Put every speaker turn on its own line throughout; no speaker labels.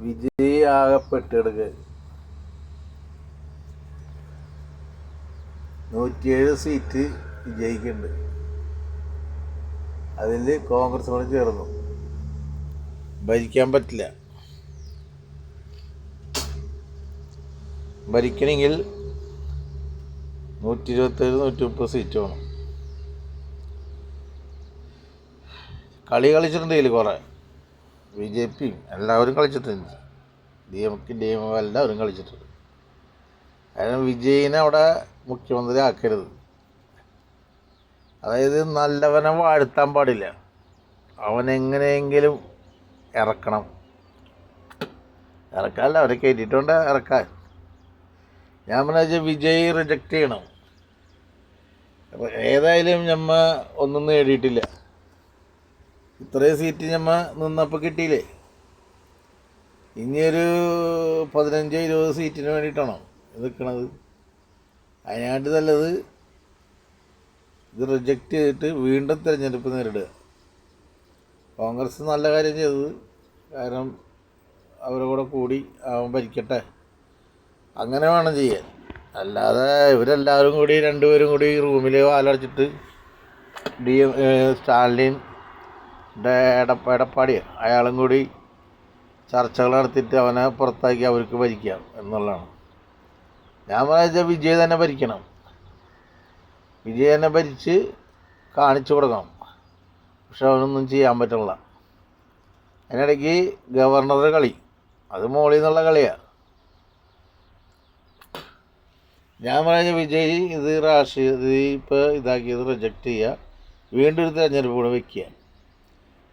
Vijay ആകെപ്പെട്ടെടുക്കുക 107 seat വിജയിക്കുന്നുണ്ട്. അതിൽ കോൺഗ്രസ് കൂടെ ചേർന്നു. ഭരിക്കാൻ പറ്റില്ല. ഭരിക്കണമെങ്കിൽ 127-130 സീറ്റ് വേണം. കളിച്ചിട്ടുണ്ട് ഇതിൽ കുറേ. BJPയും എല്ലാവരും കളിച്ചിട്ടുണ്ട്. DMK എല്ലാവരും കളിച്ചിട്ടുണ്ട്. കാരണം വിജയിനെ അവിടെ മുഖ്യമന്ത്രി ആക്കരുത്. അതായത് നല്ലവനെ വാഴ്ത്താൻ പാടില്ല. അവനെങ്ങനെയെങ്കിലും ഇറക്കണം. ഇറക്കാനല്ല, അവരെ കയറ്റിയിട്ടുണ്ട് ഇറക്കാൻ. ഞാൻ പറഞ്ഞാൽ വിജയ് റിജക്റ്റ് ചെയ്യണം. ഏതായാലും നമ്മ ഒന്നും നേടിയിട്ടില്ല. ഇത്രയും സീറ്റ് നമ്മ നിന്നപ്പോൾ കിട്ടിയില്ലേ. ഇനിയൊരു 15-20 സീറ്റിന് വേണ്ടിയിട്ടാണോ നിൽക്കണത്? അതിനായിട്ട് നല്ലത് ഇത് റിജക്റ്റ് ചെയ്തിട്ട് വീണ്ടും തിരഞ്ഞെടുപ്പ് നേരിടുക. കോൺഗ്രസ് നല്ല കാര്യം ചെയ്തത്. കാരണം അവരെ കൂടെ കൂടി അവൻ ഭരിക്കട്ടെ, അങ്ങനെ വേണം ചെയ്യാൻ. അല്ലാതെ ഇവരെല്ലാവരും കൂടി രണ്ടുപേരും കൂടി റൂമിൽ വാലടച്ചിട്ട് സ്റ്റാലിൻ എടപ്പാടിയോ അയാളും കൂടി ചർച്ചകൾ നടത്തിയിട്ട് അവനെ പുറത്താക്കി അവർക്ക് ഭരിക്കാം എന്നുള്ളതാണ്. ഞാൻ പറഞ്ഞാൽ വിജയ് തന്നെ ഭരിക്കണം. വിജയ് തന്നെ ഭരിച്ച് കാണിച്ചു കൊടുക്കണം. പക്ഷെ അവനൊന്നും ചെയ്യാൻ പറ്റില്ല. അതിനിടയ്ക്ക് ഗവർണറുടെ കളി, അത് മോളിൽ നിന്നുള്ള കളിയാണ്. ഞാൻ പറഞ്ഞ വിജയ് ഇത് രാഷ്ട്രീയ ഇപ്പോൾ ഇതാക്കിയത് റിജക്റ്റ് ചെയ്യുക, വീണ്ടും ഒരു തിരഞ്ഞെടുപ്പ് കൂടെ വയ്ക്കുക.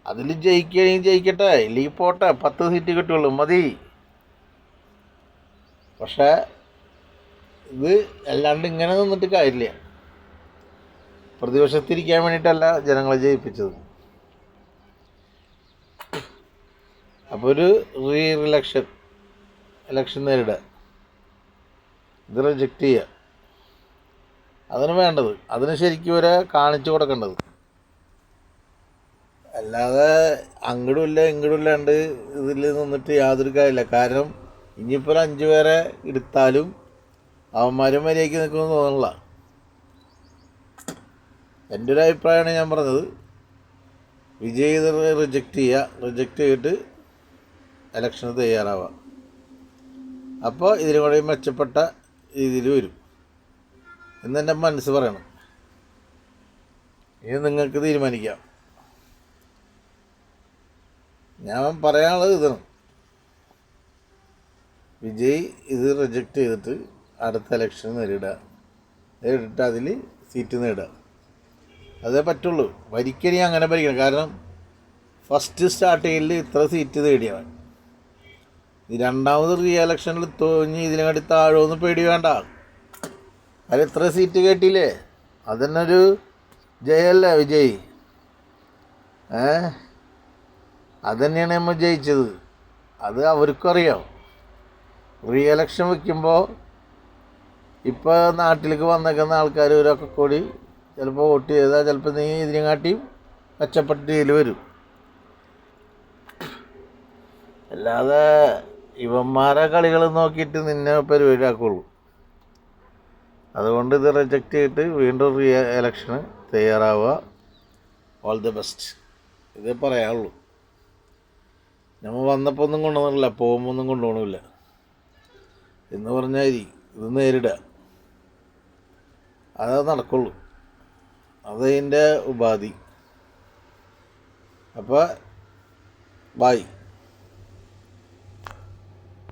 അതിൽ ജയിക്കുകയാണെങ്കിൽ ജയിക്കട്ടെ, ഇല്ലെങ്കിൽ പോട്ടെ, 10 സീറ്റ് കിട്ടുള്ളൂ, മതി. പക്ഷേ ഇത് അല്ലാണ്ട് ഇങ്ങനെ നിന്നിട്ട് കാര്യമില്ല. പ്രതിപക്ഷത്തിരിക്കാൻ വേണ്ടിയിട്ടല്ല ജനങ്ങളെ ജയിപ്പിച്ചത്. അപ്പോൾ ഒരു ഇലക്ഷൻ നേരിടുക, ഇത് റിജക്റ്റ് ചെയ്യുക, അതിന് വേണ്ടത്. അതിന് ശരിക്കും ഇവരെ കാണിച്ചു കൊടുക്കേണ്ടത്. അല്ലാതെ അങ്ങടും ഇല്ല ഇങ്ങടും ഇല്ലാണ്ട് ഇതിൽ നിന്നിട്ട് യാതൊരു കാര്യമില്ല. കാരണം ഇനിയിപ്പോൾ 5 പേരെ എടുത്താലും അവന്മാരും മര്യാദയ്ക്ക് നിൽക്കുമെന്ന് തോന്നണില്ല. എൻ്റെ ഒരു അഭിപ്രായമാണ് ഞാൻ പറഞ്ഞത്. വിജയ് ഇത് റിജക്റ്റ് ചെയ്തിട്ട് ഇലക്ഷന് തയ്യാറാവുക. അപ്പോൾ ഇതിനും കൂടെ മെച്ചപ്പെട്ട രീതിയിൽ വരും എന്നെൻ്റെ മനസ്സ് പറയണം. ഇത് നിങ്ങൾക്ക് തീരുമാനിക്കാം. ഞാൻ പറയാനുള്ളത് ഇതാണ്: വിജയ് ഇത് റിജക്റ്റ് ചെയ്തിട്ട് അടുത്ത ഇലക്ഷൻ നേരിട്ടിട്ട് അതിൽ സീറ്റ് നേടുക. അതേ പറ്റുള്ളൂ. ഭരിക്കണി അങ്ങനെ ഭരിക്കണം. കാരണം ഫസ്റ്റ് സ്റ്റാർട്ടിങ്ങിൽ ഇത്ര സീറ്റ് നേടിയവൻ രണ്ടാമത് ഇലക്ഷനിൽ തോന്നി ഇതിനെക്കാട്ടി താഴോന്ന് പേടി വേണ്ട. അതിൽ ഇത്ര സീറ്റ് കേട്ടില്ലേ, അതന്നെ ഒരു ജയല്ലേ വിജയ്. അതുതന്നെയാണ് നമ്മൾ ജയിച്ചത്. അത് അവർക്കും അറിയാം. ഇലക്ഷൻ വയ്ക്കുമ്പോൾ ഇപ്പോൾ നാട്ടിലേക്ക് വന്നേക്കുന്ന ആൾക്കാർ ഇവരൊക്കെ കൂടി ചിലപ്പോൾ വോട്ട് ചെയ്താൽ ചിലപ്പോൾ നീ ഇതിനെക്കാട്ടിയും മെച്ചപ്പെട്ട രീതിയിൽ വരും. അല്ലാതെ ഇവന്മാരെ കളികൾ നോക്കിയിട്ട് നിന്നെ പരിപാടിയാക്കുള്ളൂ. അതുകൊണ്ട് ഇത് റിജക്റ്റ് ചെയ്തിട്ട് വീണ്ടും ഇലക്ഷന് തയ്യാറാവുക. All the best. ഇതേ പറയാനുള്ളൂ. നമ്മൾ വന്നപ്പോൾ ഒന്നും കൊണ്ടുവന്നില്ല, പോകുമ്പോൾ ഒന്നും കൊണ്ടുപോകണമില്ല എന്ന് പറഞ്ഞാൽ ഇത് നേരിടുക. അതേ നടക്കുള്ളൂ. അതതിൻ്റെ ഉപാധി. അപ്പോൾ ബായ്.